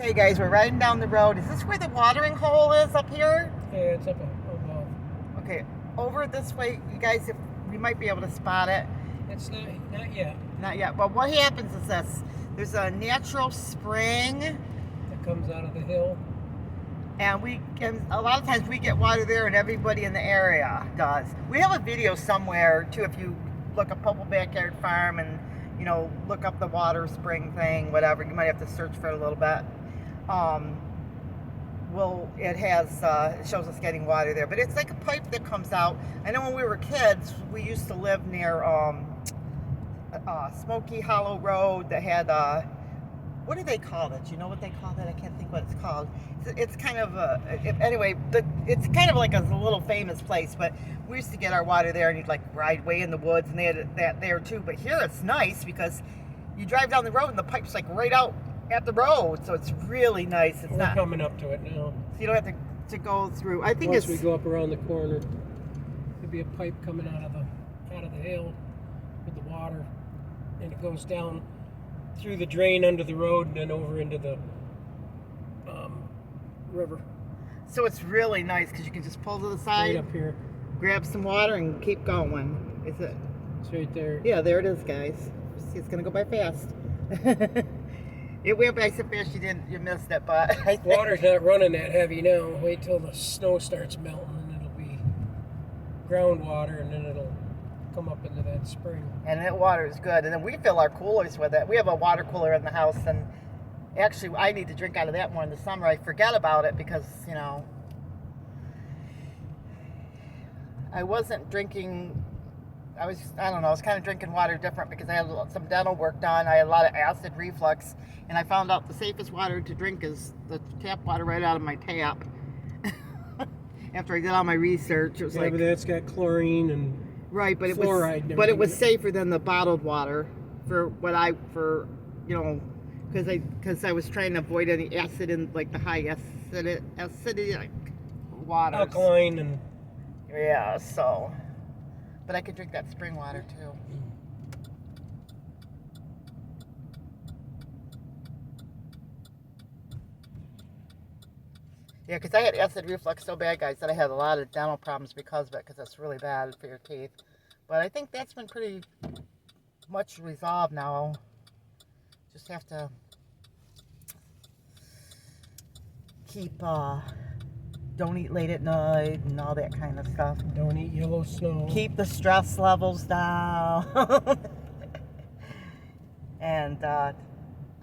Hey guys, we're riding down the road. Is this where the watering hole is up here? Yeah, it's up above. Okay, over this way, you guys, if we might be able to spot it. It's not yet. Not yet, but what happens is this. There's a natural spring, It comes out of the hill. and a lot of times we get water there and everybody in the area does. We have a video somewhere too if you look up Popple Backyard Farm and, you know, look up the water spring thing, whatever. You might have to search for it a little bit. It shows us getting water there, but it's like a pipe that comes out. I know when we were kids, we used to live near Smoky Hollow Road that had what do they call it? Do you know what they call that? I can't think what it's called. It's kind of it's kind of like a little famous place, but we used to get our water there and you'd like ride way in the woods, and they had that there too. But here it's nice because you drive down the road and the pipe's like right out at the road, so it's really nice. We're coming up to it now. So you don't have to go through. I think Once we go up around the corner, there'll be a pipe coming out of the hill with the water, and it goes down through the drain under the road and then over into the river. So it's really nice because you can just pull to the side, Right up here. grab some water, and keep going. Is it? It's right there. Yeah, there it is, guys. See, it's gonna go by fast. It went by so fast you missed it, but I think Water's not running that heavy now. Wait till the snow starts melting and it'll be groundwater, and then it'll come up into that spring. and that water is good. And then we fill our coolers with it. We have a water cooler in the house, and actually I need to drink out of that more in the summer. I forget about it because, you know, I wasn't drinking. I don't know, I was kind of drinking water different because I had some dental work done. I had a lot of acid reflux, and I found out the safest water to drink is the tap water right out of my tap. After I did all my research, it was Yeah, like, but that's got chlorine and right, but fluoride and it was everything. safer than the bottled water for you know, because I was trying to avoid any acid in like the high acidic water. alkaline and Yeah, so. But I could drink that spring water too. Yeah, because I had acid reflux so bad, guys, that I had a lot of dental problems because of it, because it's really bad for your teeth. But I think that's been pretty much resolved now. Just have to keep, don't eat late at night and all that kind of stuff. don't eat yellow snow. Keep the stress levels down. And I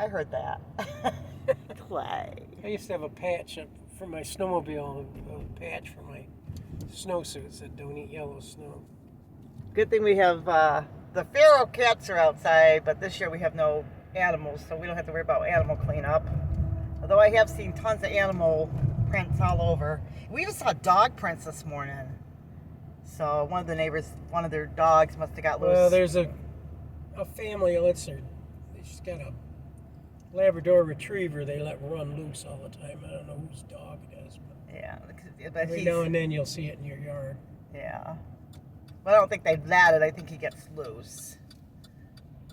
heard that. Clay. I used to have a patch for my snowmobile, a patch for my snowsuits that don't eat yellow snow. Good thing we have the feral cats are outside, but this year we have no animals, so we don't have to worry about animal cleanup. Although I have seen tons of animal prints all over. We even saw dog prints this morning. So one of the neighbors, one of their dogs must have got loose. Well, there's a family that lets she's got a Labrador Retriever they let run loose all the time. I don't know whose dog it is, but Yeah, but every now and then you'll see it in your yard. yeah. But I don't think they've let it. I think he gets loose.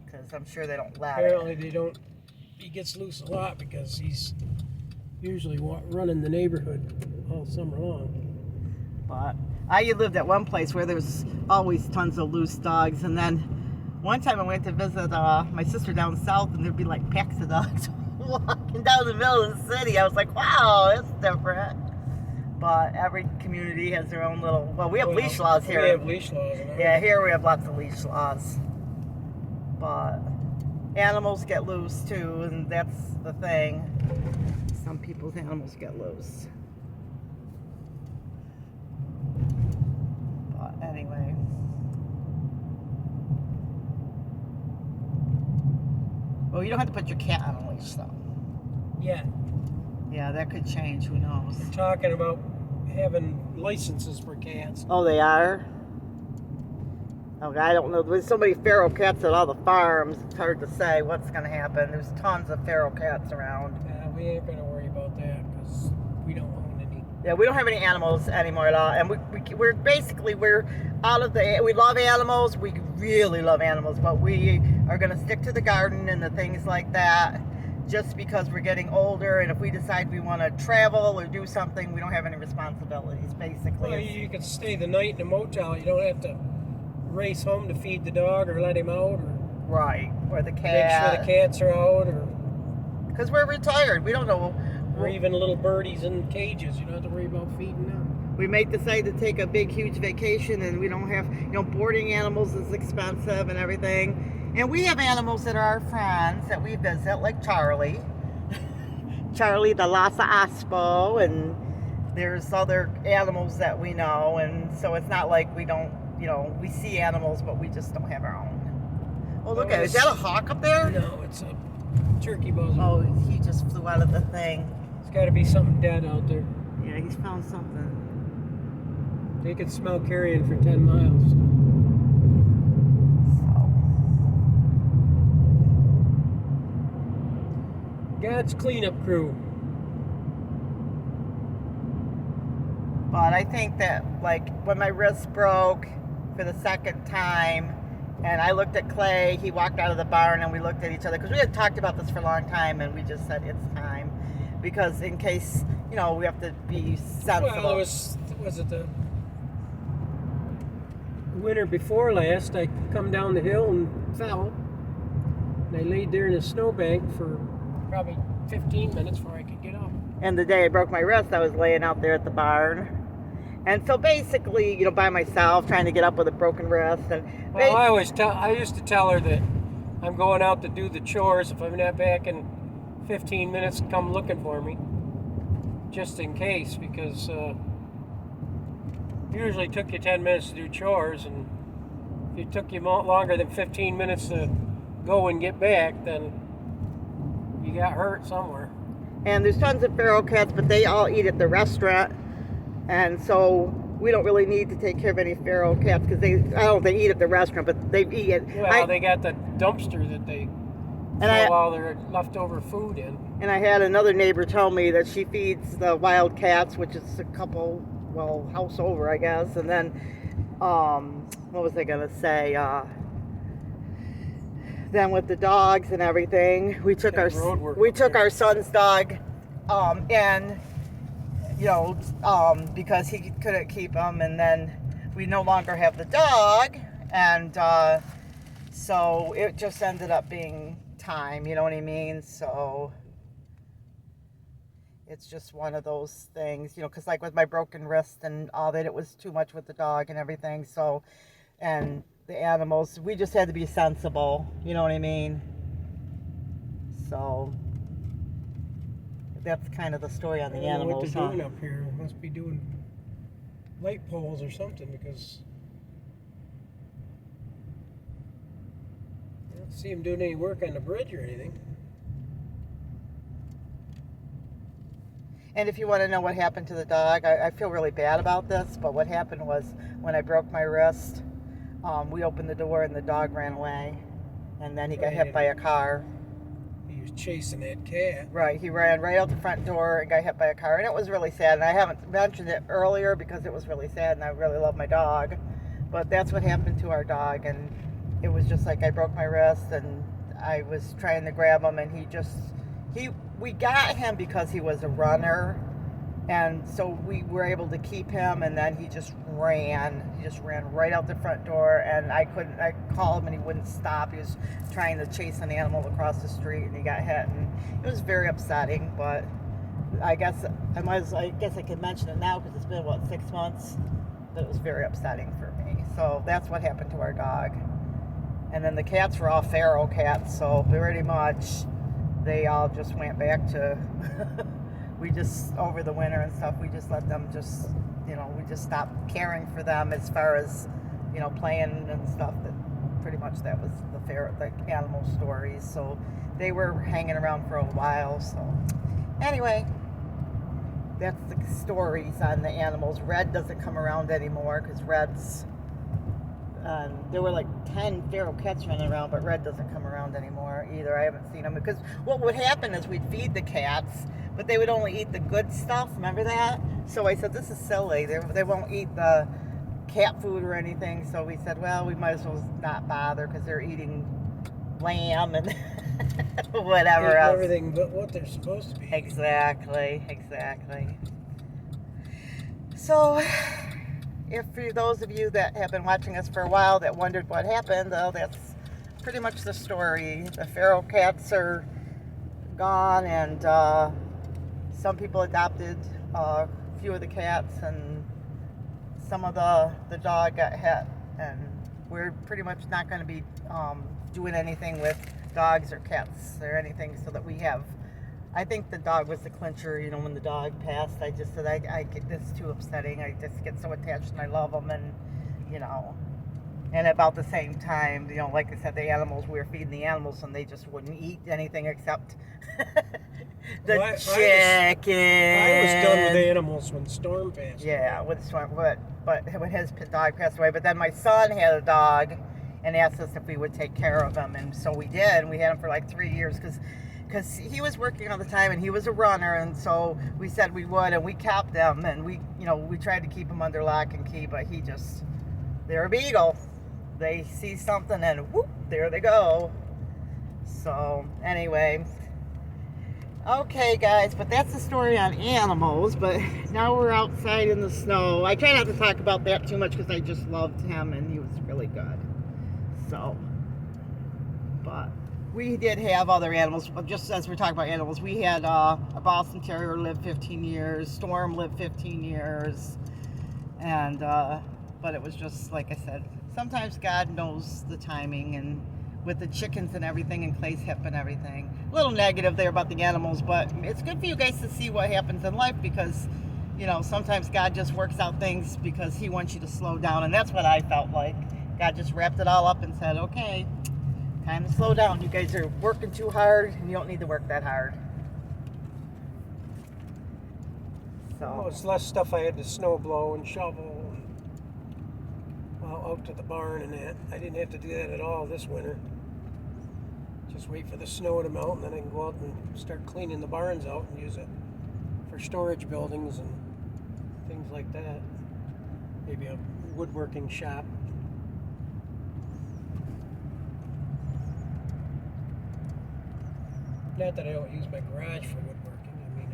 Because I'm sure they don't let it. Apparently they don't. He gets loose a lot because he's usually running the neighborhood all summer long. But I lived at one place where there's always tons of loose dogs, and then one time I went to visit my sister down south, and there'd be like packs of dogs walking down the middle of the city. I was like, wow, that's different. But every community has their own little. Well, we have leash laws here. We have leash laws. Yeah, here we have lots of leash laws. But animals get loose too, and that's the thing. Some people's animals get loose. But anyway. Well, you don't have to put your cat on a leash, though. Yeah. Yeah, that could change. Who knows? We're talking about having licenses for cats. Oh, they are? Okay, I don't know. There's so many feral cats at all the farms. It's hard to say what's going to happen. There's tons of feral cats around. We ain't going to worry about that because we don't own any. Yeah, we don't have any animals anymore at all. And we're basically, we're out of the, we love animals. We really love animals, but we are going to stick to the garden and the things like that. just because we're getting older, and if we decide we want to travel or do something, we don't have any responsibilities, basically. Well, you could stay the night in a motel. You don't have to race home to feed the dog or let him out or Right, or the make cat. sure the cats are out or Because we're retired, we don't know. even little birdies in cages. You don't have to worry about feeding them. We might decide to take a big, huge vacation, and we don't have, boarding animals is expensive and everything. And we have animals that are our friends that we visit, like Charlie. Charlie the Lhasa Apso, and there's other animals that we know, and so it's not like we don't, we see animals, but we just don't have our own. Oh, look at it. Is that a hawk up there? No, it's a turkey buzzard. Oh, he just flew out of the thing. It's got to be something dead out there. Yeah, he's found something. They could smell carrion for 10 miles. God's cleanup crew. But I think that, like, when my wrist broke for the second time, and I looked at Clay, he walked out of the barn, and we looked at each other, because we had talked about this for a long time, and we just said it's time. Because in case, we have to be sensible. Well, was it the winter before last? I come down the hill and fell. And I laid there in a snowbank for probably 15 minutes before I could get up. And the day I broke my wrist, I was laying out there at the barn. And so basically, by myself, trying to get up with a broken wrist. And well, I used to tell her that I'm going out to do the chores. If I'm not back in 15 minutes, come looking for me. Just in case, because usually took you 10 minutes to do chores, and if it took you longer than 15 minutes to go and get back, then you got hurt somewhere. And there's tons of feral cats, but they all eat at the restaurant. And so we don't really need to take care of any feral cats, because they eat at the restaurant, but they eat it. Well, they got the dumpster that they throw all their leftover food in. And I had another neighbor tell me that she feeds the wild cats, which is a couple, house over, I guess. And then, what was I going to say? Then with the dogs and everything, we took our son's dog, and because he couldn't keep him, and then we no longer have the dog, and so it just ended up being time. You know what I mean? So it's just one of those things, because like with my broken wrist and all that, it was too much with the dog and everything. So, and the animals, we just had to be sensible, you know what I mean? So that's kind of the story on the animals. What they're doing up here, must be doing light poles or something, because I don't see them doing any work on the bridge or anything. And if you want to know what happened to the dog, I feel really bad about this, but what happened was when I broke my wrist, we opened the door and the dog ran away, and then he got hit by a car. He was chasing that cat. Right, he ran right out the front door and got hit by a car, and it was really sad. And I haven't mentioned it earlier because it was really sad, and I really love my dog. But that's what happened to our dog, and it was just like I broke my wrist, and I was trying to grab him, and we got him because he was a runner. And so we were able to keep him, and then he just ran right out the front door, and I called him and he wouldn't stop. He was trying to chase an animal across the street, and he got hit, and it was very upsetting. But I guess I could mention it now because it's been 6 months, but it was very upsetting for me. So that's what happened to our dog. And then the cats were all feral cats, so pretty much they all just went back to we just, over the winter and stuff, we just let them we just stopped caring for them as far as, playing and stuff. That pretty much that was the animal stories. So they were hanging around for a while. So anyway, that's the stories on the animals. Red doesn't come around anymore because Red's, there were like 10 feral cats running around, but Red doesn't come around anymore either. I haven't seen him, because what would happen is we'd feed the cats, but they would only eat the good stuff. Remember that? So I said, this is silly. They won't eat the cat food or anything. So we said, well, we might as well not bother, because they're eating lamb and whatever Eating else. everything but what they're supposed to be. Exactly. So, if for those of you that have been watching us for a while that wondered what happened, that's pretty much the story. The feral cats are gone, and some people adopted a few of the cats, and some of the dog got hit, and we're pretty much not going to be doing anything with dogs or cats or anything, so that we have. I think the dog was the clincher. You know, when the dog passed, I just said I get this too upsetting. I just get so attached and I love them, and you know. And about the same time, you know, like I said, the animals, we were feeding the animals, and they just wouldn't eat anything except the chicken. I was done with animals when Storm passed. Yeah, with Storm, but when his dog passed away. But then my son had a dog and asked us if we would take care of him, and so we did. And we had him for like 3 years because he was working all the time, and he was a runner, and so we said we would, and we kept them, and we tried to keep him under lock and key, but they're a beagle. They see something and whoop, there they go. So anyway, okay guys, but that's the story on animals. But now we're outside in the snow. I try not to talk about that too much because I just loved him and he was really good. So, but we did have other animals. Just as we're talking about animals, we had a Boston Terrier lived 15 years, Storm lived 15 years, and but it was just like I said, sometimes God knows the timing, and with the chickens and everything, and Clay's hip and everything. A little negative there about the animals, but it's good for you guys to see what happens in life, because you know, sometimes God just works out things because he wants you to slow down, and that's what I felt like. God just wrapped it all up and said, okay, time to slow down. You guys are working too hard, and you don't need to work that hard. So Well, it's less stuff I had to snow blow and shovel out to the barn and that. I didn't have to do that at all this winter. Just wait for the snow to melt, and then I can go out and start cleaning the barns out and use it for storage buildings and things like that. Maybe a woodworking shop. Not that I don't use my garage for woodworking. I mean,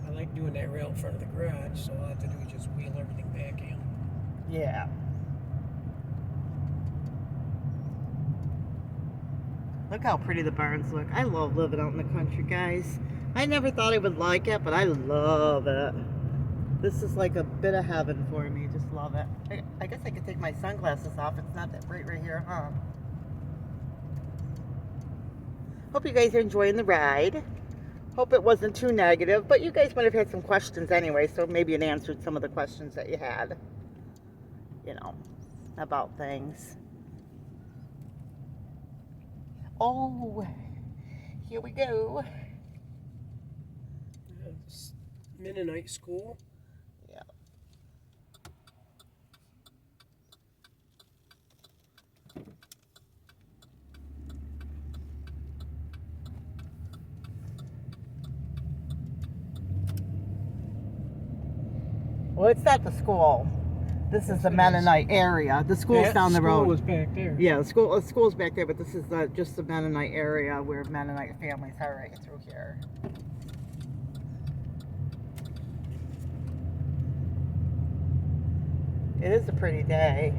I like doing that rail in front of the garage, so all I have to do is just wheel everything back in. yeah. Look how pretty the barns look. I love living out in the country, guys. I never thought I would like it, but I love it. This is like a bit of heaven for me. Just love it. I guess I could take my sunglasses off. It's not that bright right here, huh? Hope you guys are enjoying the ride. Hope it wasn't too negative, but you guys might have had some questions anyway, so maybe it answered some of the questions that you had, you know, about things. Oh, here we go. It's Mennonite school. Yeah. Well, it's not the school. This is the Mennonite area. The school's down the road. The school was back there. Yeah, the school's back there, but this is just the Mennonite area where Mennonite families are right through here. It is a pretty day.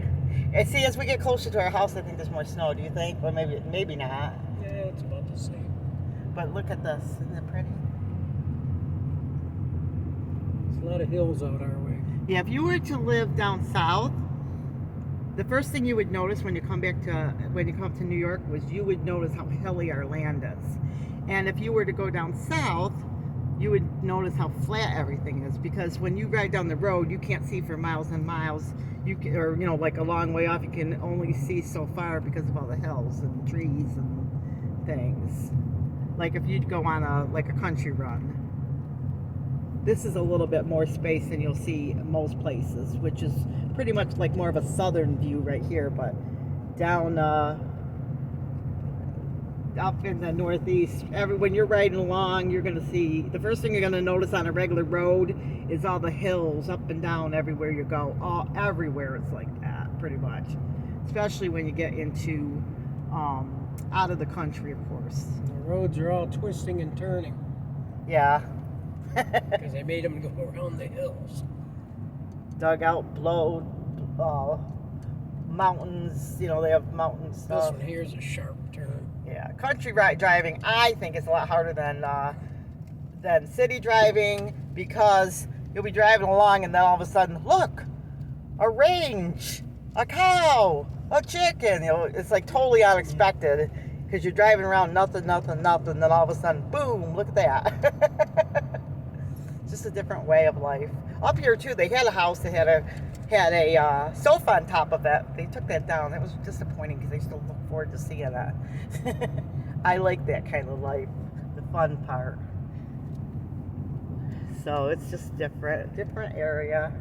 And see, as we get closer to our house, I think there's more snow. Do you think? Well, maybe not. Yeah, it's about the same. But look at this. Isn't it pretty? There's a lot of hills out our way. Yeah, if you were to live down south, the first thing you would notice when you come to New York was you would notice how hilly our land is. And if you were to go down south, you would notice how flat everything is, because when you ride down the road, you can't see for miles and miles. Or like a long way off, you can only see so far because of all the hills and trees and things. Like if you'd go on a country run. This is a little bit more space than you'll see most places, which is pretty much like more of a southern view right here. But down up in the northeast, when you're riding along, you're going to see, the first thing you're going to notice on a regular road is all the hills up and down everywhere you go. Everywhere it's like that, pretty much. Especially when you get into out of the country, of course. The roads are all twisting and turning Yeah. because they made them go around the hills. Dug out, blow, mountains. You know, they have mountain This stuff. one here is a sharp turn. Yeah, country driving, I think, is a lot harder than city driving, because you'll be driving along and then all of a sudden, look, a range, a cow, a chicken. You know, it's like totally unexpected because you're driving around nothing, then all of a sudden, boom, look at that. Just a different way of life. Up here too, they had a house that had a sofa on top of it. They took that down. That was disappointing because I used to look forward to seeing that. I like that kind of life, the fun part. So it's just different area.